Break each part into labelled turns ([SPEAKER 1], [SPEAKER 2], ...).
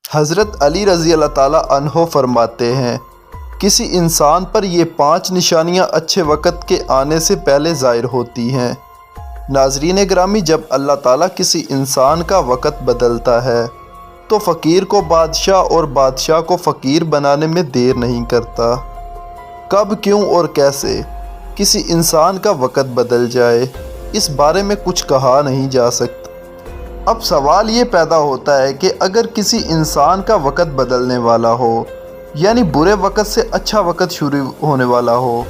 [SPEAKER 1] حضرت علی رضی اللہ تعالیٰ عنہ فرماتے ہیں، کسی انسان پر یہ 5 نشانیاں اچھے وقت کے آنے سے پہلے ظاہر ہوتی ہیں۔ ناظرین گرامی، جب اللہ تعالیٰ کسی انسان کا وقت بدلتا ہے تو فقیر کو بادشاہ اور بادشاہ کو فقیر بنانے میں دیر نہیں کرتا۔ کب، کیوں اور کیسے کسی انسان کا وقت بدل جائے، اس بارے میں کچھ کہا نہیں جا سکتا۔ اب سوال یہ پیدا ہوتا ہے کہ اگر کسی انسان کا وقت بدلنے والا ہو، یعنی برے وقت سے اچھا وقت شروع ہونے والا ہو،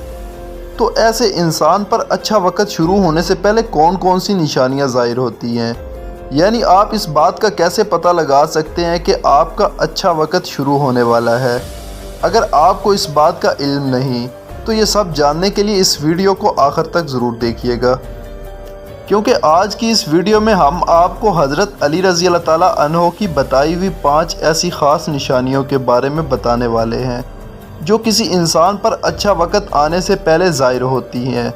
[SPEAKER 1] تو ایسے انسان پر اچھا وقت شروع ہونے سے پہلے کون کون سی نشانیاں ظاہر ہوتی ہیں؟ یعنی آپ اس بات کا کیسے پتہ لگا سکتے ہیں کہ آپ کا اچھا وقت شروع ہونے والا ہے؟ اگر آپ کو اس بات کا علم نہیں تو یہ سب جاننے کے لیے اس ویڈیو کو آخر تک ضرور دیکھیے گا، کیونکہ آج کی اس ویڈیو میں ہم آپ کو حضرت علی رضی اللہ تعالیٰ عنہ کی بتائی ہوئی 5 ایسی خاص نشانیوں کے بارے میں بتانے والے ہیں جو کسی انسان پر اچھا وقت آنے سے پہلے ظاہر ہوتی ہیں۔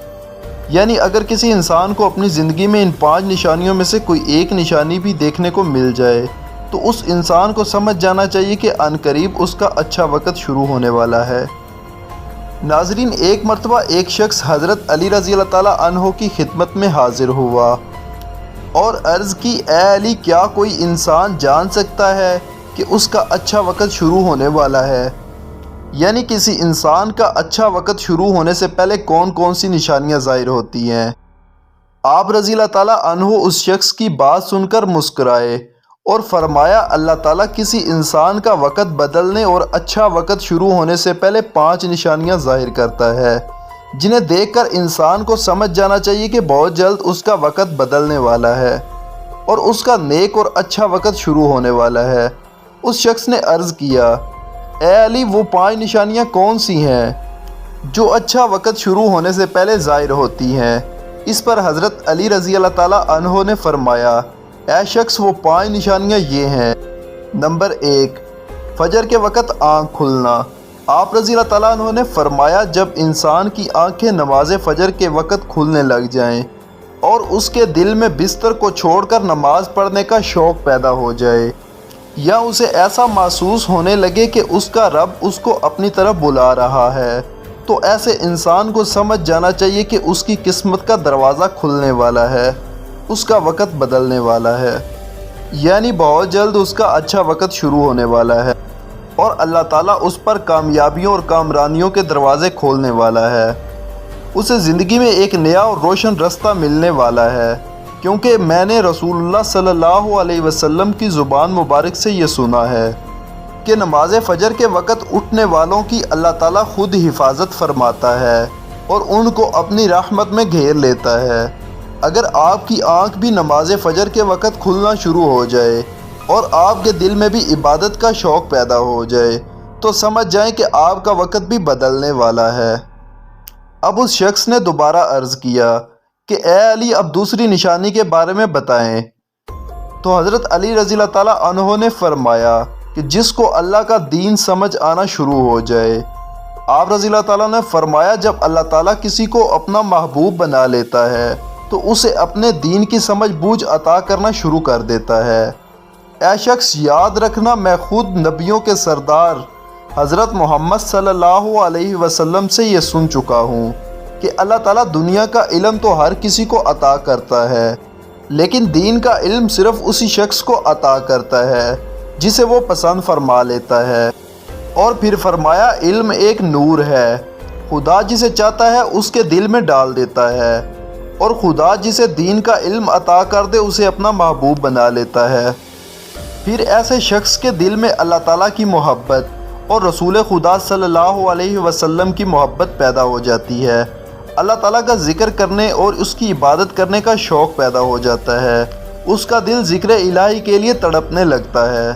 [SPEAKER 1] یعنی اگر کسی انسان کو اپنی زندگی میں ان 5 نشانیوں میں سے کوئی ایک نشانی بھی دیکھنے کو مل جائے تو اس انسان کو سمجھ جانا چاہیے کہ عنقریب اس کا اچھا وقت شروع ہونے والا ہے۔ ناظرین، ایک مرتبہ ایک شخص حضرت علی رضی اللہ تعالیٰ عنہ کی خدمت میں حاضر ہوا اور عرض کی، اے علی، کیا کوئی انسان جان سکتا ہے کہ اس کا اچھا وقت شروع ہونے والا ہے؟ یعنی کسی انسان کا اچھا وقت شروع ہونے سے پہلے کون کون سی نشانیاں ظاہر ہوتی ہیں؟ آپ رضی اللہ تعالیٰ عنہ اس شخص کی بات سن کر مسکرائے اور فرمایا، اللہ تعالیٰ کسی انسان کا وقت بدلنے اور اچھا وقت شروع ہونے سے پہلے 5 نشانیاں ظاہر کرتا ہے، جنہیں دیکھ کر انسان کو سمجھ جانا چاہیے کہ بہت جلد اس کا وقت بدلنے والا ہے اور اس کا نیک اور اچھا وقت شروع ہونے والا ہے۔ اس شخص نے عرض کیا، اے علی، وہ 5 نشانیاں کون سی ہیں جو اچھا وقت شروع ہونے سے پہلے ظاہر ہوتی ہیں؟ اس پر حضرت علی رضی اللہ تعالیٰ عنہ نے فرمایا، اے شخص، وہ 5 نشانیاں یہ ہیں۔ نمبر 1، فجر کے وقت آنکھ کھلنا۔ آپ رضی اللہ تعالیٰ عنہ نے فرمایا، جب انسان کی آنکھیں نماز فجر کے وقت کھلنے لگ جائیں اور اس کے دل میں بستر کو چھوڑ کر نماز پڑھنے کا شوق پیدا ہو جائے، یا اسے ایسا محسوس ہونے لگے کہ اس کا رب اس کو اپنی طرف بلا رہا ہے، تو ایسے انسان کو سمجھ جانا چاہیے کہ اس کی قسمت کا دروازہ کھلنے والا ہے، اس کا وقت بدلنے والا ہے، یعنی بہت جلد اس کا اچھا وقت شروع ہونے والا ہے اور اللہ تعالیٰ اس پر کامیابیوں اور کامرانیوں کے دروازے کھولنے والا ہے۔ اسے زندگی میں ایک نیا اور روشن رستہ ملنے والا ہے، کیونکہ میں نے رسول اللہ صلی اللہ علیہ وسلم کی زبان مبارک سے یہ سنا ہے کہ نماز فجر کے وقت اٹھنے والوں کی اللہ تعالیٰ خود حفاظت فرماتا ہے اور ان کو اپنی رحمت میں گھیر لیتا ہے۔ اگر آپ کی آنکھ بھی نماز فجر کے وقت کھلنا شروع ہو جائے اور آپ کے دل میں بھی عبادت کا شوق پیدا ہو جائے تو سمجھ جائیں کہ آپ کا وقت بھی بدلنے والا ہے۔ اب اس شخص نے دوبارہ عرض کیا کہ اے علی، اب دوسری نشانی کے بارے میں بتائیں۔ تو حضرت علی رضی اللہ تعالیٰ عنہ نے فرمایا کہ جس کو اللہ کا دین سمجھ آنا شروع ہو جائے۔ آپ رضی اللہ تعالیٰ نے فرمایا، جب اللہ تعالیٰ کسی کو اپنا محبوب بنا لیتا ہے تو اسے اپنے دین کی سمجھ بوجھ عطا کرنا شروع کر دیتا ہے۔ اے شخص، یاد رکھنا، میں خود نبیوں کے سردار حضرت محمد صلی اللہ علیہ وسلم سے یہ سن چکا ہوں کہ اللہ تعالیٰ دنیا کا علم تو ہر کسی کو عطا کرتا ہے، لیکن دین کا علم صرف اسی شخص کو عطا کرتا ہے جسے وہ پسند فرما لیتا ہے۔ اور پھر فرمایا، علم ایک نور ہے، خدا جسے چاہتا ہے اس کے دل میں ڈال دیتا ہے، اور خدا جسے دین کا علم عطا کر دے اسے اپنا محبوب بنا لیتا ہے۔ پھر ایسے شخص کے دل میں اللہ تعالیٰ کی محبت اور رسول خدا صلی اللہ علیہ وسلم کی محبت پیدا ہو جاتی ہے، اللہ تعالیٰ کا ذکر کرنے اور اس کی عبادت کرنے کا شوق پیدا ہو جاتا ہے، اس کا دل ذکر الہی کے لیے تڑپنے لگتا ہے۔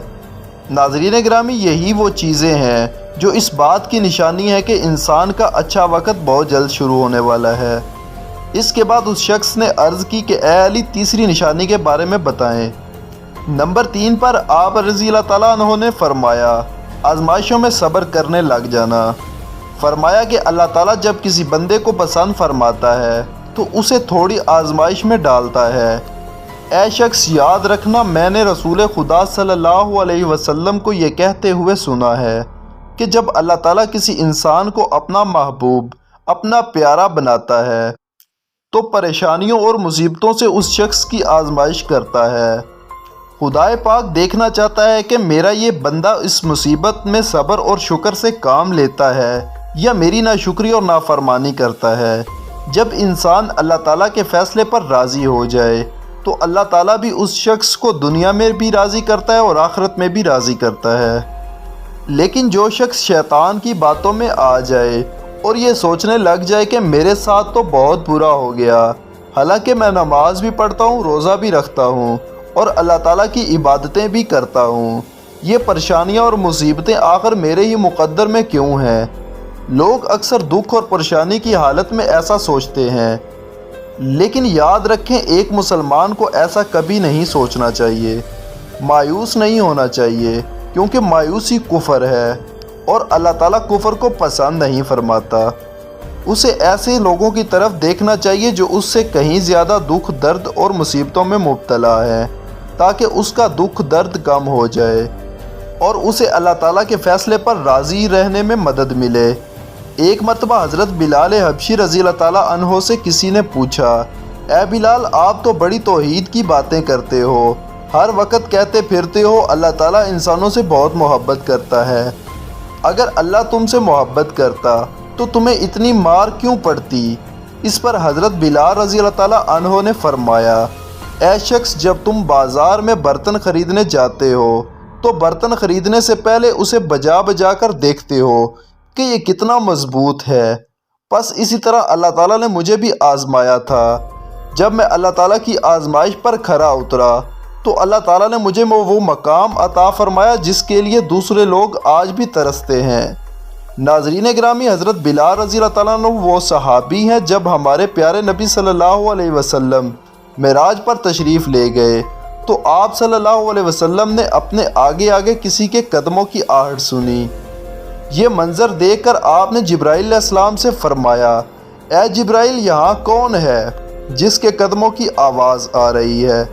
[SPEAKER 1] ناظرین گرامی، یہی وہ چیزیں ہیں جو اس بات کی نشانی ہے کہ انسان کا اچھا وقت بہت جلد شروع ہونے والا ہے۔ اس کے بعد اس شخص نے عرض کی کہ اے علی، تیسری نشانی کے بارے میں بتائیں۔ نمبر 3 پر آپ رضی اللہ تعالیٰ عنہ نے فرمایا، آزمائشوں میں صبر کرنے لگ جانا۔ فرمایا کہ اللہ تعالیٰ جب کسی بندے کو پسند فرماتا ہے تو اسے تھوڑی آزمائش میں ڈالتا ہے اے شخص یاد رکھنا، میں نے رسول خدا صلی اللہ علیہ وسلم کو یہ کہتے ہوئے سنا ہے کہ جب اللہ تعالیٰ کسی انسان کو اپنا محبوب، اپنا پیارا بناتا ہے تو پریشانیوں اور مصیبتوں سے اس شخص کی آزمائش کرتا ہے۔ خدائے پاک دیکھنا چاہتا ہے کہ میرا یہ بندہ اس مصیبت میں صبر اور شکر سے کام لیتا ہے یا میری ناشکری اور نافرمانی کرتا ہے۔ جب انسان اللہ تعالیٰ کے فیصلے پر راضی ہو جائے تو اللہ تعالیٰ بھی اس شخص کو دنیا میں بھی راضی کرتا ہے اور آخرت میں بھی راضی کرتا ہے۔ لیکن جو شخص شیطان کی باتوں میں آ جائے اور یہ سوچنے لگ جائے کہ میرے ساتھ تو بہت برا ہو گیا، حالانکہ میں نماز بھی پڑھتا ہوں، روزہ بھی رکھتا ہوں اور اللہ تعالیٰ کی عبادتیں بھی کرتا ہوں، یہ پریشانیاں اور مصیبتیں آخر میرے ہی مقدر میں کیوں ہیں؟ لوگ اکثر دکھ اور پریشانی کی حالت میں ایسا سوچتے ہیں، لیکن یاد رکھیں ایک مسلمان کو ایسا کبھی نہیں سوچنا چاہیے، مایوس نہیں ہونا چاہیے، کیونکہ مایوسی کفر ہے اور اللہ تعالیٰ کفر کو پسند نہیں فرماتا۔ اسے ایسے لوگوں کی طرف دیکھنا چاہیے جو اس سے کہیں زیادہ دکھ، درد اور مصیبتوں میں مبتلا ہے، تاکہ اس کا دکھ درد کم ہو جائے اور اسے اللہ تعالیٰ کے فیصلے پر راضی رہنے میں مدد ملے۔ ایک مرتبہ حضرت بلال حبشی رضی اللہ تعالیٰ عنہ سے کسی نے پوچھا، اے بلال، آپ تو بڑی توحید کی باتیں کرتے ہو، ہر وقت کہتے پھرتے ہو اللہ تعالیٰ انسانوں سے بہت محبت کرتا ہے، اگر اللہ تم سے محبت کرتا تو تمہیں اتنی مار کیوں پڑتی؟ اس پر حضرت بلال رضی اللہ تعالیٰ عنہ نے فرمایا، اے شخص، جب تم بازار میں برتن خریدنے جاتے ہو تو برتن خریدنے سے پہلے اسے بجا بجا کر دیکھتے ہو کہ یہ کتنا مضبوط ہے۔ پس اسی طرح اللہ تعالیٰ نے مجھے بھی آزمایا تھا، جب میں اللہ تعالیٰ کی آزمائش پر کھرا اترا تو اللہ تعالیٰ نے مجھے وہ مقام عطا فرمایا جس کے لیے دوسرے لوگ آج بھی ترستے ہیں۔ ناظرین گرامی، حضرت بلال رضی اللہ تعالیٰ عنہ وہ صحابی ہیں جب ہمارے پیارے نبی صلی اللہ علیہ وسلم معراج پر تشریف لے گئے تو آپ صلی اللہ علیہ وسلم نے اپنے آگے آگے کسی کے قدموں کی آہٹ سنی۔ یہ منظر دیکھ کر آپ نے جبرائیل علیہ السلام سے فرمایا، اے جبرائیل، یہاں کون ہے جس کے قدموں کی آواز آ رہی ہے؟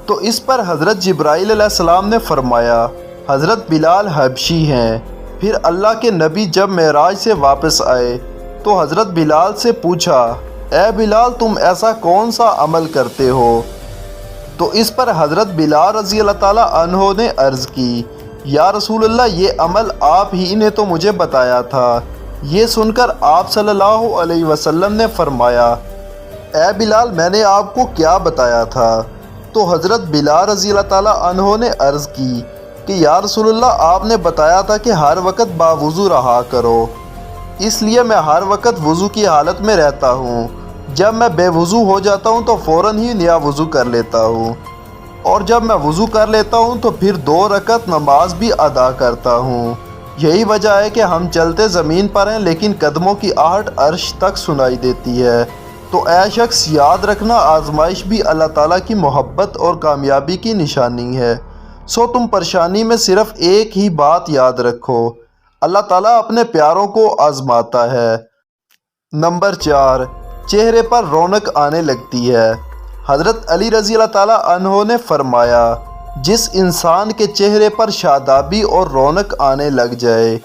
[SPEAKER 1] تو اس پر حضرت جبرائیل علیہ السلام نے فرمایا، حضرت بلال حبشی ہیں۔ پھر اللہ کے نبی جب معراج سے واپس آئے تو حضرت بلال سے پوچھا، اے بلال، تم ایسا کون سا عمل کرتے ہو؟ تو اس پر حضرت بلال رضی اللہ تعالیٰ عنہ نے عرض کی، یا رسول اللہ، یہ عمل آپ ہی نے تو مجھے بتایا تھا۔ یہ سن کر آپ صلی اللہ علیہ وسلم نے فرمایا، اے بلال، میں نے آپ کو کیا بتایا تھا؟ تو حضرت بلال رضی اللہ تعالیٰ عنہ نے عرض کی کہ یا رسول اللہ، آپ نے بتایا تھا کہ ہر وقت باوضو رہا کرو، اس لیے میں ہر وقت وضو کی حالت میں رہتا ہوں۔ جب میں بے وضو ہو جاتا ہوں تو فوراً ہی نیا وضو کر لیتا ہوں، اور جب میں وضو کر لیتا ہوں تو پھر 2 رکعت نماز بھی ادا کرتا ہوں۔ یہی وجہ ہے کہ ہم چلتے زمین پر ہیں لیکن قدموں کی آہٹ عرش تک سنائی دیتی ہے۔ تو اے شخص، یاد رکھنا آزمائش بھی اللہ تعالیٰ کی محبت اور کامیابی کی نشانی ہے۔ سو تم پریشانی میں صرف ایک ہی بات یاد رکھو، اللہ تعالیٰ اپنے پیاروں کو آزماتا ہے۔ نمبر 4، چہرے پر رونق آنے لگتی ہے۔ حضرت علی رضی اللہ تعالیٰ عنہ نے فرمایا، جس انسان کے چہرے پر شادابی اور رونق آنے لگ جائے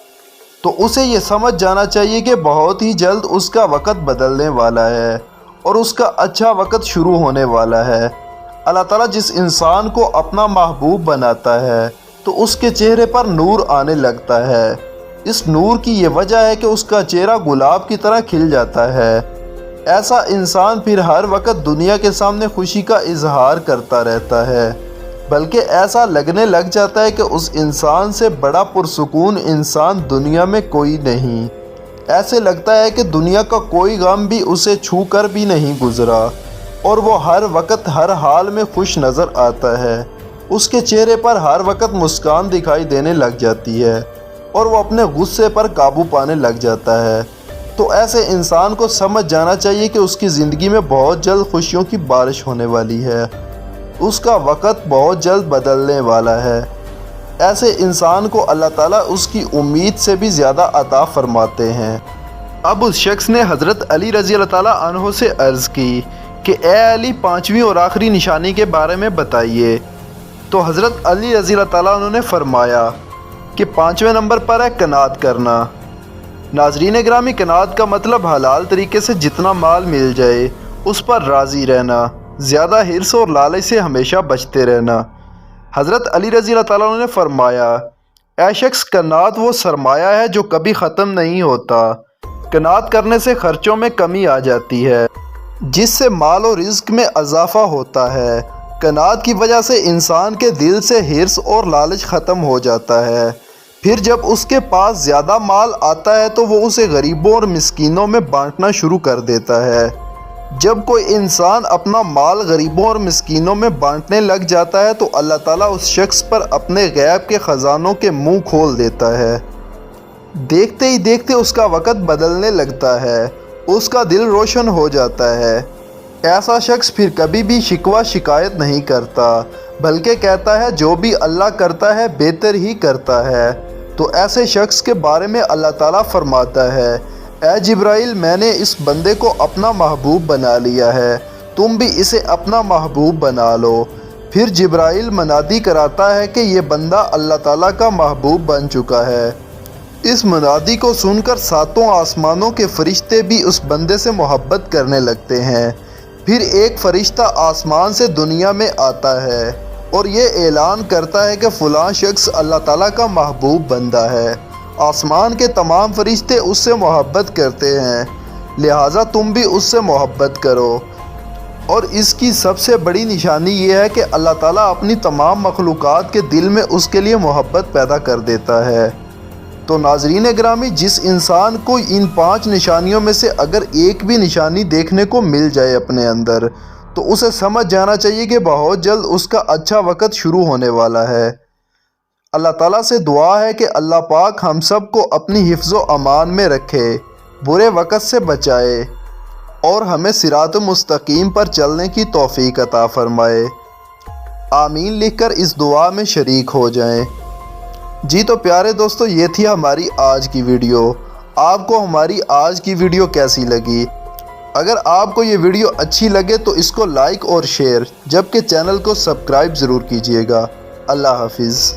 [SPEAKER 1] تو اسے یہ سمجھ جانا چاہیے کہ بہت ہی جلد اس کا وقت بدلنے والا ہے اور اس کا اچھا وقت شروع ہونے والا ہے۔ اللہ تعالیٰ جس انسان کو اپنا محبوب بناتا ہے تو اس کے چہرے پر نور آنے لگتا ہے۔ اس نور کی یہ وجہ ہے کہ اس کا چہرہ گلاب کی طرح کھل جاتا ہے۔ ایسا انسان پھر ہر وقت دنیا کے سامنے خوشی کا اظہار کرتا رہتا ہے، بلکہ ایسا لگنے لگ جاتا ہے کہ اس انسان سے بڑا پرسکون انسان دنیا میں کوئی نہیں۔ ایسے لگتا ہے کہ دنیا کا کوئی غم بھی اسے چھو کر بھی نہیں گزرا، اور وہ ہر وقت ہر حال میں خوش نظر آتا ہے۔ اس کے چہرے پر ہر وقت مسکان دکھائی دینے لگ جاتی ہے اور وہ اپنے غصے پر قابو پانے لگ جاتا ہے۔ تو ایسے انسان کو سمجھ جانا چاہیے کہ اس کی زندگی میں بہت جلد خوشیوں کی بارش ہونے والی ہے، اس کا وقت بہت جلد بدلنے والا ہے۔ ایسے انسان کو اللہ تعالیٰ اس کی امید سے بھی زیادہ عطا فرماتے ہیں۔ اب اس شخص نے حضرت علی رضی اللہ تعالیٰ عنہ سے عرض کی کہ اے علی پانچویں اور آخری نشانی کے بارے میں بتائیے۔ تو حضرت علی رضی اللہ تعالیٰ عنہ نے فرمایا کہ پانچویں نمبر پر ہے قناعت کرنا۔ ناظرین گرامی، قناعت کا مطلب حلال طریقے سے جتنا مال مل جائے اس پر راضی رہنا، زیادہ حرص اور لالچ سے ہمیشہ بچتے رہنا۔ حضرت علی رضی اللہ تعالیٰ عنہ نے فرمایا، اے شخص، قناعت وہ سرمایہ ہے جو کبھی ختم نہیں ہوتا۔ قناعت کرنے سے خرچوں میں کمی آ جاتی ہے، جس سے مال و رزق میں اضافہ ہوتا ہے۔ قناعت کی وجہ سے انسان کے دل سے حرص اور لالچ ختم ہو جاتا ہے۔ پھر جب اس کے پاس زیادہ مال آتا ہے تو وہ اسے غریبوں اور مسکینوں میں بانٹنا شروع کر دیتا ہے۔ جب کوئی انسان اپنا مال غریبوں اور مسکینوں میں بانٹنے لگ جاتا ہے تو اللہ تعالیٰ اس شخص پر اپنے غیب کے خزانوں کے منہ کھول دیتا ہے۔ دیکھتے ہی دیکھتے اس کا وقت بدلنے لگتا ہے، اس کا دل روشن ہو جاتا ہے۔ ایسا شخص پھر کبھی بھی شکوہ شکایت نہیں کرتا، بلکہ کہتا ہے جو بھی اللہ کرتا ہے بہتر ہی کرتا ہے۔ تو ایسے شخص کے بارے میں اللہ تعالیٰ فرماتا ہے، اے جبرائیل، میں نے اس بندے کو اپنا محبوب بنا لیا ہے، تم بھی اسے اپنا محبوب بنا لو۔ پھر جبرائیل منادی کراتا ہے کہ یہ بندہ اللہ تعالیٰ کا محبوب بن چکا ہے۔ اس منادی کو سن کر ساتوں آسمانوں کے فرشتے بھی اس بندے سے محبت کرنے لگتے ہیں۔ پھر ایک فرشتہ آسمان سے دنیا میں آتا ہے اور یہ اعلان کرتا ہے کہ فلاں شخص اللہ تعالیٰ کا محبوب بندہ ہے۔ آسمان کے تمام فرشتے اس سے محبت کرتے ہیں، لہٰذا تم بھی اس سے محبت کرو۔ اور اس کی سب سے بڑی نشانی یہ ہے کہ اللہ تعالیٰ اپنی تمام مخلوقات کے دل میں اس کے لیے محبت پیدا کر دیتا ہے۔ تو ناظرین گرامی، جس انسان کو ان 5 نشانیوں میں سے اگر ایک بھی نشانی دیکھنے کو مل جائے اپنے اندر، تو اسے سمجھ جانا چاہیے کہ بہت جلد اس کا اچھا وقت شروع ہونے والا ہے۔ اللہ تعالیٰ سے دعا ہے کہ اللہ پاک ہم سب کو اپنی حفظ و امان میں رکھے، برے وقت سے بچائے اور ہمیں صراط مستقیم پر چلنے کی توفیق عطا فرمائے۔ آمین لکھ کر اس دعا میں شریک ہو جائیں۔ جی تو پیارے دوستو، یہ تھی ہماری آج کی ویڈیو۔ آپ کو ہماری آج کی ویڈیو کیسی لگی؟ اگر آپ کو یہ ویڈیو اچھی لگے تو اس کو لائک اور شیئر، جبکہ چینل کو سبسکرائب ضرور کیجیے گا۔ اللہ حافظ۔